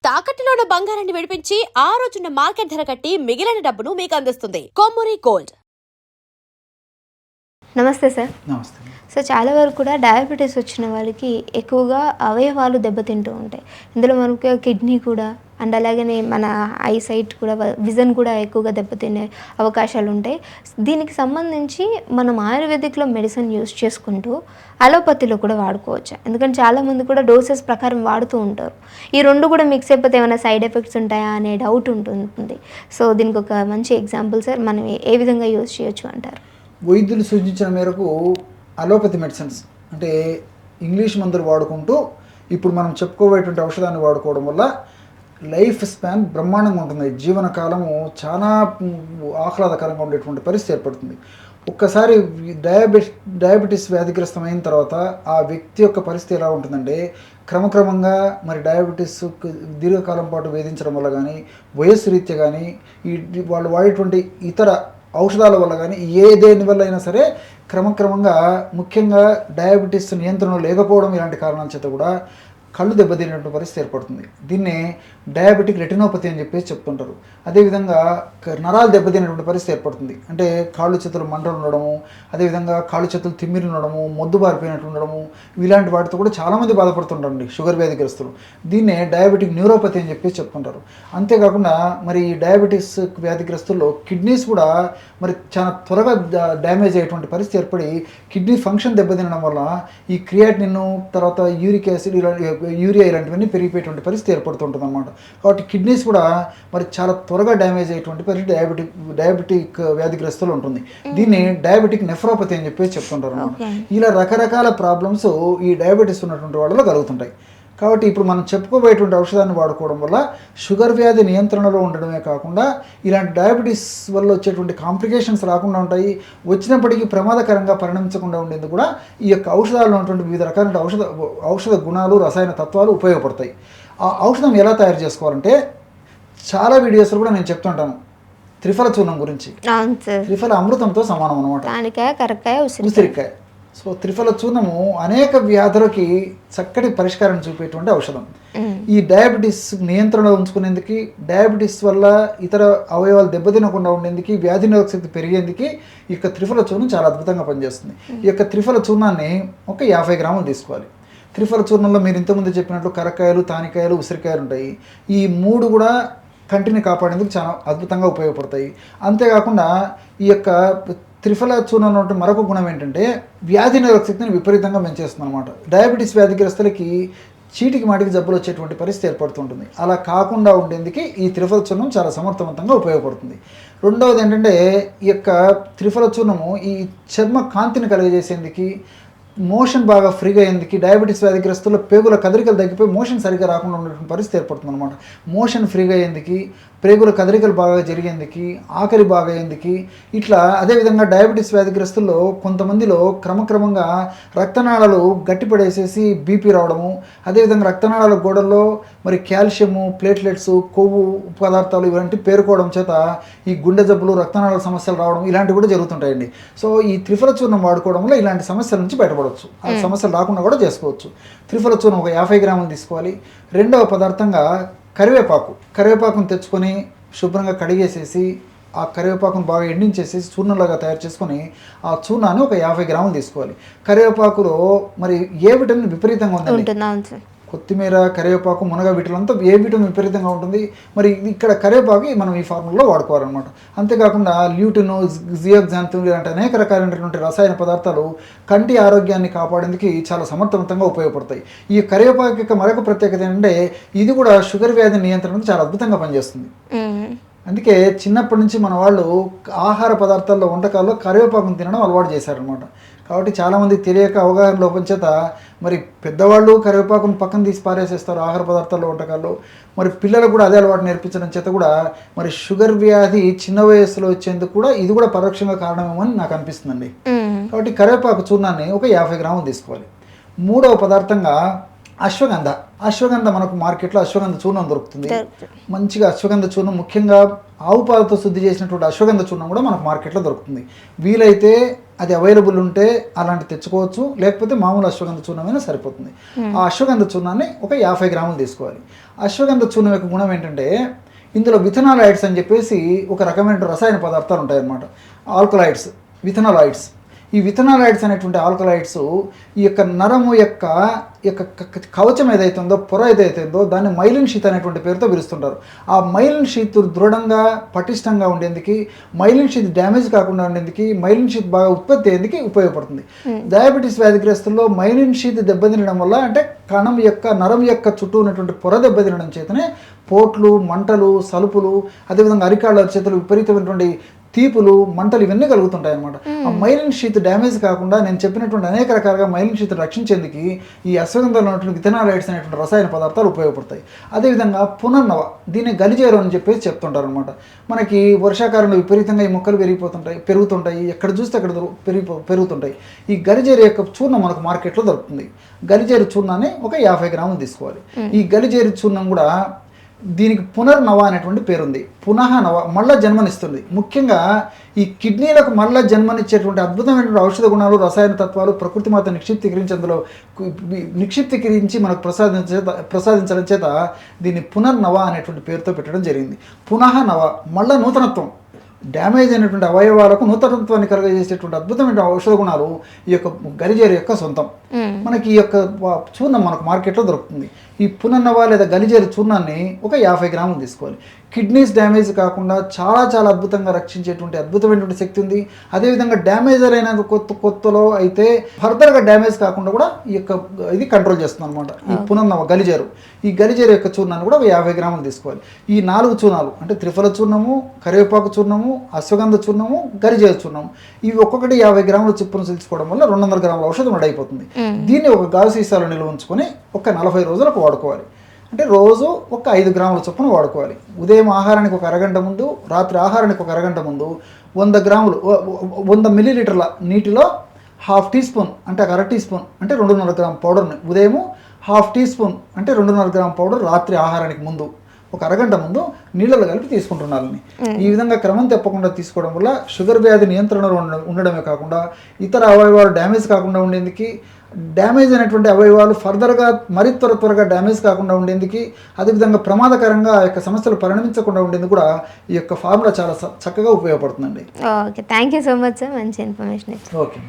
తాకట్టులో ఉన్న బంగారాన్ని విడిపించి ఆ రోజున్న మార్కెట్ ధర కట్టి మిగిలిన డబ్బును మీకు అందిస్తుంది కొమ్మూరి గోల్డ్. నమస్తే సార్. నమస్తే. సో చాలా వరకు కూడా డయాబెటీస్ వచ్చిన వాళ్ళకి ఎక్కువగా అవయవాలు దెబ్బతింటూ ఉంటాయి. ఇందులో మనకు కిడ్నీ కూడా అండ్ అలాగనే మన ఐ సైట్ కూడా విజన్ కూడా ఎక్కువగా దెబ్బతినే అవకాశాలు ఉంటాయి. దీనికి సంబంధించి మనం ఆయుర్వేదిక్లో మెడిసిన్ యూస్ చేసుకుంటూ అలోపతిలో కూడా వాడుకోవచ్చు. ఎందుకంటే చాలామంది కూడా డోసెస్ ప్రకారం వాడుతూ ఉంటారు. ఈ రెండు కూడా మిక్స్ అయిపోతే ఏమైనా సైడ్ ఎఫెక్ట్స్ ఉంటాయా అనే డౌట్ ఉంటుంది. సో దీనికి ఒక మంచి ఎగ్జాంపుల్ సార్, మనం ఏ విధంగా యూస్ చేయొచ్చు అంటారు? వైద్యులు సూచించిన మేరకు అలోపతి మెడిసిన్స్ అంటే ఇంగ్లీష్ మందులు వాడుకుంటూ ఇప్పుడు మనం చెప్పుకోబోయేటువంటి ఔషధాన్ని వాడుకోవడం వల్ల లైఫ్ స్పాన్ బ్రహ్మాండంగా ఉంటుంది. జీవనకాలము చాలా ఆహ్లాదకరంగా ఉండేటువంటి పరిస్థితి ఏర్పడుతుంది. ఒక్కసారి డయాబెటీస్ వ్యాధిగ్రస్తమైన తర్వాత ఆ వ్యక్తి యొక్క పరిస్థితి ఎలా ఉంటుందంటే క్రమక్రమంగా మరి డయాబెటీస్ దీర్ఘకాలం పాటు వేధించడం వల్ల కానీ, వయస్సు రీత్యా కానీ, వాళ్ళు వాడేటువంటి ఇతర ఔషధాల వల్ల కానీ, దేని వల్ల అయినా సరే క్రమక్రమంగా ముఖ్యంగా డయాబెటీస్ నియంత్రణ లేకపోవడం ఇలాంటి కారణాల చేత కూడా కళ్ళు దెబ్బతినేటువంటి పరిస్థితి ఏర్పడుతుంది. దీన్నే డయాబెటిక్ రెటినోపతి అని చెప్పేసి చెప్తుంటారు. అదేవిధంగా నరాలు దెబ్బతినేటువంటి పరిస్థితి ఏర్పడుతుంది. అంటే కాళ్ళు చేతులు మంటలు ఉండడము, అదేవిధంగా కాళ్ళు చేతులు తిమ్మిరి ఉండడము, మొద్దు బారిపోయినట్టు ఉండడము, ఇలాంటి వాటితో కూడా చాలామంది బాధపడుతుంటారండి షుగర్ వ్యాధిగ్రస్తులు. దీన్నే డయాబెటిక్ న్యూరోపతి అని చెప్పేసి చెప్తుంటారు. అంతేకాకుండా మరి డయాబెటీస్ వ్యాధిగ్రస్తుల్లో కిడ్నీస్ కూడా మరి చాలా త్వరగా డ్యామేజ్ అయ్యేటువంటి పరిస్థితి ఏర్పడి కిడ్నీ ఫంక్షన్ దెబ్బతినడం వల్ల ఈ క్రియాటినిన్ తర్వాత యూరిక్ యాసిడ్ యూరియా ఇలాంటివన్నీ పెరిగిపోయేటువంటి పరిస్థితి ఏర్పడుతుంటుంది అన్నమాట. కాబట్టి కిడ్నీస్ కూడా మరి చాలా త్వరగా డ్యామేజ్ అయ్యేటువంటి పరిస్థితి డయాబెటిక్ వ్యాధిగ్రస్తులు ఉంటుంది. దీన్ని డయాబెటిక్ నెఫ్రోపతి అని చెప్పేసి చెప్తుంటారు అన్నమాట. ఇలా రకరకాల ప్రాబ్లమ్స్ ఈ డయాబెటీస్ ఉన్నటువంటి వాళ్ళలో కలుగుతుంటాయి. కాబట్టి ఇప్పుడు మనం చెప్పుకోబోయేటువంటి ఔషధాన్ని వాడుకోవడం వల్ల షుగర్ వ్యాధి నియంత్రణలో ఉండడమే కాకుండా ఇలాంటి డయాబెటీస్ వల్ల వచ్చేటువంటి కాంప్లికేషన్స్ రాకుండా ఉంటాయి. వచ్చినప్పటికీ ప్రమాదకరంగా పరిణమించకుండా ఉండేందుకు కూడా ఈ యొక్క ఔషధాల్లో ఉన్నటువంటి వివిధ రకాల ఔషధ గుణాలు, రసాయన తత్వాలు ఉపయోగపడతాయి. ఆ ఔషధం ఎలా తయారు చేసుకోవాలంటే చాలా వీడియోస్లో కూడా నేను చెప్తుంటాను త్రిఫల చూర్ణం గురించి. త్రిఫల అమృతంతో సమానం అనమాట, ఉసిరికాయ. సో త్రిఫల చూర్ణము అనేక వ్యాధులకి చక్కటి పరిష్కారం చూపేటువంటి ఔషధం. ఈ డయాబెటీస్ నియంత్రణలో ఉంచుకునేందుకు, డయాబెటీస్ వల్ల ఇతర అవయవాలు దెబ్బతినకుండా ఉండేందుకు, వ్యాధి నిరోధక శక్తి పెరిగేందుకు ఈ యొక్క త్రిఫల చూర్ణం చాలా అద్భుతంగా పనిచేస్తుంది. ఈ యొక్క త్రిఫల చూర్ణాన్ని ఒక 50 గ్రాములు తీసుకోవాలి. త్రిఫల చూర్ణంలో మీరు ఇంతకుముందు చెప్పినట్లు కరక్కాయలు, తానికాయలు, ఉసిరికాయలు ఉంటాయి. ఈ 3 కూడా కంటిని కాపాడేందుకు చాలా అద్భుతంగా ఉపయోగపడతాయి. అంతేకాకుండా ఈ యొక్క త్రిఫల చూర్ణంలో ఉంటే మరొక గుణం ఏంటంటే వ్యాధి నిరోధక శక్తిని విపరీతంగా పెంచేస్తుంది అనమాట. డయాబెటీస్ వ్యాధిగ్రస్తులకి చీటికి మాటికి జబ్బులు వచ్చేటువంటి పరిస్థితి ఏర్పడుతుంటుంది. అలా కాకుండా ఉండేందుకు ఈ త్రిఫల చూర్ణం చాలా సమర్థవంతంగా ఉపయోగపడుతుంది. రెండవది ఏంటంటే ఈ యొక్క త్రిఫల చూర్ణము ఈ చర్మ కాంతిని కలిగజేసేందుకు, మోషన్ బాగా ఫ్రీగా అయ్యేందుకు, డయాబెటీస్ వ్యాధిగ్రస్తుల్లో పేగుల కదలికలు తగ్గిపోయి మోషన్ సరిగ్గా రాకుండా ఉండేటువంటి పరిస్థితి ఏర్పడుతుంది అనమాట. మోషన్ ఫ్రీగా అయ్యేందుకు, పేగుల కదలికలు బాగా జరిగేందుకు, ఆకలి బాగా అయ్యేందుకు, ఇట్లా అదేవిధంగా డయాబెటీస్ వ్యాధిగ్రస్తుల్లో కొంతమందిలో క్రమక్రమంగా రక్తనాళాలు గట్టిపడేసేసి బీపీ రావడము, అదేవిధంగా రక్తనాళాల గోడల్లో మరి కాల్షియము, ప్లేట్లెట్స్, కొవ్వు పదార్థాలు ఇలాంటివి పేరుకోవడం చేత ఈ గుండె జబ్బులు, రక్తనాళాల సమస్యలు రావడం ఇలాంటివి కూడా జరుగుతుంటాయండి. సో ఈ త్రిఫల చూర్ణం వాడుకోవడం వల్ల ఇలాంటి సమస్యల నుంచి బయటపడవచ్చు, ఆ సమస్యలు రాకుండా కూడా చేసుకోవచ్చు. త్రిఫల చూర్ణం ఒక 50 గ్రాములు తీసుకోవాలి. రెండవ పదార్థంగా కరివేపాకును తెచ్చుకొని శుభ్రంగా కడిగేసేసి ఆ కరివేపాకును బాగా ఎండించేసేసి చూర్ణంలాగా తయారు చేసుకొని ఆ చూర్ణాన్ని ఒక 50 గ్రాములు తీసుకోవాలి. కరివేపాకులో మరి ఏ విటమిన్ విపరీతంగా ఉందండి. కొత్తిమీర, కరివేపాకు, మునగ వీటిలంతా ఏ విటమిన్ విపరీతంగా ఉంటుంది. మరి ఇక్కడ కరివేపాకు మనం ఈ ఫార్ములాలో వాడుకోవాలన్నమాట. అంతేకాకుండా ల్యూటిన్, జియాక్సాంతిన్ ఇలాంటి అనేక రకాలైనటువంటి రసాయన పదార్థాలు కంటి ఆరోగ్యాన్ని కాపాడేందుకు చాలా సమర్థవంతంగా ఉపయోగపడతాయి. ఈ కరివేపాకు యొక్క మరొక ప్రత్యేకత ఏంటంటే ఇది కూడా షుగర్ వ్యాధి నియంత్రణకు చాలా అద్భుతంగా పనిచేస్తుంది. అందుకే చిన్నప్పటి నుంచి మన వాళ్ళు ఆహార పదార్థాల్లో, వంటకాల్లో కరివేపాకును తినడం అలవాటు చేశారనమాట. కాబట్టి చాలామంది తెలియక అవగాహన లోపం చేత మరి పెద్దవాళ్ళు కరివేపాకును పక్కన తీసి పారేసేస్తారు ఆహార పదార్థాల్లో, వంటకాల్లో. మరి పిల్లలకు కూడా అదే అలవాటు నేర్పించడం చేత కూడా మరి షుగర్ వ్యాధి చిన్న వయస్సులో వచ్చేందుకు కూడా ఇది కూడా పరోక్షంగా కారణమేమని నాకు అనిపిస్తుందండి. కాబట్టి కరివేపాకు చూర్ణాన్ని ఒక 50 గ్రాములు తీసుకోవాలి. మూడవ పదార్థంగా అశ్వగంధ మనకు మార్కెట్లో అశ్వగంధ చూర్ణం దొరుకుతుంది. మంచిగా అశ్వగంధ చూర్ణం, ముఖ్యంగా ఆవు పాలతో శుద్ధి చేసినటువంటి అశ్వగంధ చూర్ణం కూడా మనకు మార్కెట్లో దొరుకుతుంది. వీలైతే అది అవైలబుల్ ఉంటే అలాంటి తెచ్చుకోవచ్చు, లేకపోతే మామూలు అశ్వగంధ చూర్ణమైనా సరిపోతుంది. ఆ అశ్వగంధ చూర్ణాన్ని ఒక 50 గ్రాములు తీసుకోవాలి. అశ్వగంధ చూర్ణం యొక్క గుణం ఏంటంటే ఇందులో విథనాలాయిడ్స్ అని చెప్పేసి ఒక రకమైన రసాయన పదార్థాలు ఉంటాయన్నమాట. ఆల్కలాయిడ్స్, విథనాలాయిడ్స్. ఈ విథనాలాయిడ్స్ అనేటువంటి ఆల్కలాయిడ్స్ ఈ యొక్క నరము యొక్క కవచం ఏదైతే ఉందో, పొర ఏదైతే ఉందో దాన్ని మైలిన్ షీత్ అనేటువంటి పేరుతో పిలుస్తుంటారు. ఆ మైలిన్ షీత్ దృఢంగా పటిష్టంగా ఉండేందుకు, మైలిన్ షీత్ డ్యామేజ్ కాకుండా ఉండేందుకు, మైలిన్ షీత్ బాగా ఉత్పత్తి అయ్యేందుకు ఉపయోగపడుతుంది. డయాబెటీస్ వ్యాధిగ్రస్తుల్లో మైలిన్ షీత్ దెబ్బతినడం వల్ల, అంటే నరం యొక్క చుట్టూ ఉన్నటువంటి పొర దెబ్బతినడం చేతనే పోట్లు, మంటలు, సలుపులు, అదేవిధంగా అరికాళ్ళ చేతులు విపరీతమైనటువంటి తీపులు, మంటలు ఇవన్నీ కలుగుతుంటాయి అన్నమాట. ఆ మైలిన్ షీత్ డ్యామేజ్ కాకుండా నేను చెప్పినటువంటి అనేక రకాలుగా మైలిన్ షీత్ రక్షించేందుకు ఈ అశ్వగంధంలో ఉన్నటువంటి విథనాలాయిడ్స్ అనేటువంటి రసాయన పదార్థాలు ఉపయోగపడతాయి. అదేవిధంగా పునర్నవ, దీన్ని గలిజేరు అని చెప్పేసి చెప్తుంటారు అనమాట. మనకి వర్షాకాలంలో విపరీతంగా ఈ మొక్కలు పెరుగుతుంటాయి, ఎక్కడ చూస్తే అక్కడ పెరుగుతుంటాయి. ఈ గలిజేరు యొక్క చూర్ణం మనకు మార్కెట్లో దొరుకుతుంది. గలిజేరు చూర్ణాన్ని ఒక 50 గ్రాములు తీసుకోవాలి. ఈ గలిజేరు చూర్ణం కూడా దీనికి పునర్నవ అనేటువంటి పేరుంది. పునః నవ, మళ్ళా జన్మనిస్తుంది. ముఖ్యంగా ఈ కిడ్నీలకు మళ్ళా జన్మనిచ్చేటువంటి అద్భుతమైనటువంటి ఔషధ గుణాలు, రసాయన తత్వాలు ప్రకృతి మాత నిక్షిప్తీకరించి మనకు ప్రసాదించడం చేత దీన్ని పునర్నవ అనేటువంటి పేరుతో పెట్టడం జరిగింది. పునః నవ, మళ్ళా నూతనత్వం. డ్యామేజ్ అయినటువంటి అవయవాలకు నూతనత్వాన్ని కలుగజేసేటువంటి అద్భుతమైన ఔషధ గుణాలు ఈ యొక్క గలిజేరు యొక్క సొంతం. మనకి ఈ యొక్క చూర్ణం మనకు మార్కెట్లో దొరుకుతుంది. ఈ పునర్నవ లేదా గలిజేరు చూర్ణాన్ని ఒక 50 గ్రాములు తీసుకోవాలి. కిడ్నీస్ డ్యామేజ్ కాకుండా చాలా చాలా అద్భుతంగా రక్షించేటువంటి అద్భుతమైనటువంటి శక్తి ఉంది. అదేవిధంగా డ్యామేజ్ అయిన కొత్తలో అయితే ఫర్దర్గా డ్యామేజ్ కాకుండా కూడా ఈ యొక్క ఇది కంట్రోల్ చేస్తుంది అనమాట. ఈ పునర్నవ గలిజేరు, ఈ గలిజేరు యొక్క చూర్ణాన్ని కూడా ఒక 50 గ్రాములు తీసుకోవాలి. ఈ 4 చూర్ణాలు అంటే త్రిఫల చూర్ణము, కరివేపాకు చూర్ణము, అశ్వగంధ చూర్ణము, గలిజేరు చూర్ణము, ఇవి ఒక్కొక్కటి 50 గ్రాముల చొప్పున తీసుకోవడం వల్ల 200 గ్రాముల ఔషధం రెడీ అయిపోతుంది. దీన్ని ఒక గాజు సీసాలో నిల్వ ఉంచుకొని ఒక 40 రోజులకు వాడుకోవాలి. అంటే రోజు ఒక 5 గ్రాముల చొప్పున వాడుకోవాలి. ఉదయం ఆహారానికి ఒక అరగంట ముందు, రాత్రి ఆహారానికి ఒక అరగంట ముందు 100 మిల్లీలీటర్ల నీటిలో 1/2 టీ స్పూన్ అంటే 1/2 టీ స్పూన్ అంటే 2.5 గ్రామ్ పౌడర్ని ఉదయము, 1/2 టీ స్పూన్ అంటే 2.5 గ్రామ్ పౌడర్ రాత్రి ఆహారానికి ముందు ఒక అరగంట ముందు నీళ్ళలో కలిపి తీసుకుంటున్నారని. ఈ విధంగా క్రమం తప్పకుండా తీసుకోవడం వల్ల షుగర్ వ్యాధి నియంత్రణలో ఉండడమే కాకుండా ఇతర అవయవాలు డ్యామేజ్ కాకుండా ఉండేందుకు, డ్యామేజ్ అయినటువంటి అవయవాలు ఫర్దర్గా మరి త్వరగా డ్యామేజ్ కాకుండా ఉండేందుకు, అదేవిధంగా ప్రమాదకరంగా ఆ యొక్క సమస్యలు పరిణమించకుండా ఉండేందుకు కూడా ఈ యొక్క ఫార్ములా చాలా చక్కగా ఉపయోగపడుతుందండి. Okay, thank you so much sir, మంచి ఇన్ఫర్మేషన్. ఓకే.